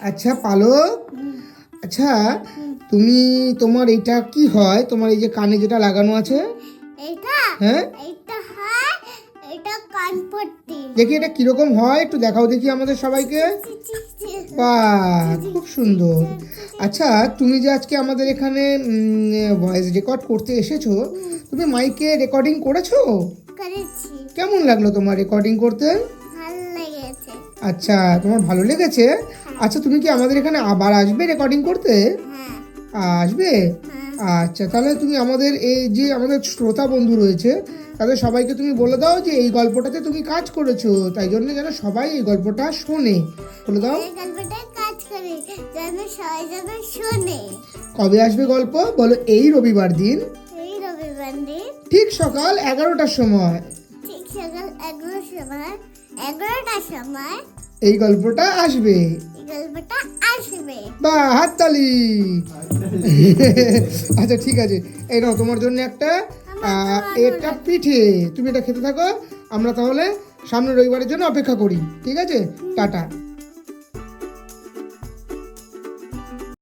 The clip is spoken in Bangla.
আচ্ছা পালক, আচ্ছা তুমি তোমার এইটা কি হয়, তোমার এই যে কানে যেটা লাগানো আছে? এটা হ্যাঁ, এটা হয়, এটা কানপট্টি। দেখি এটা কিরকম হয়, একটু দেখাও দেখি আমাদের সবাইকে। বাহ, খুব সুন্দর। আচ্ছা তুমি যে আজকে আমাদের এখানে ভয়েস রেকর্ড করতে এসেছো, তুমি মাইকে রেকর্ডিং করেছো? করেছি, কেমন লাগলো তোমার রেকর্ডিং করতে? ভালো লেগেছে। আচ্ছা, তোমার ভালো লেগেছে। আচ্ছা তুমি কি আমাদের এখানে আবার আসবে রেকর্ডিং করতে? হ্যাঁ আসবে? হ্যাঁ আচ্ছা, তাহলে তুমি আমাদের এই যে আমাদের শ্রোতা বন্ধু রয়েছে তাদের সবাইকে তুমি বলে দাও যে এই গল্পটাতে তুমি কাজ করেছো, তাই জন্য যেন সবাই এই গল্পটা শোনে। বলে দাও। এই গল্পটায় কাজ করে যেন সবাই যেন শোনে। কবে আসবে গল্প বলো? এই রবিবার দিন এই রবিবার দিন ঠিক সকাল 11টার সময় ঠিক সকাল 11টার সময় এই গল্পটা আসবে। এই গল্পটা আসবে। বা হাততালি। আচ্ছা ঠিক আছে, এই নাও তোমার জন্য একটা এটা পিঠে, তুমি এটা খেতে থাকো। আমরা তাহলে সামনের রবিবারের জন্য অপেক্ষা করি, ঠিক আছে? টাটা।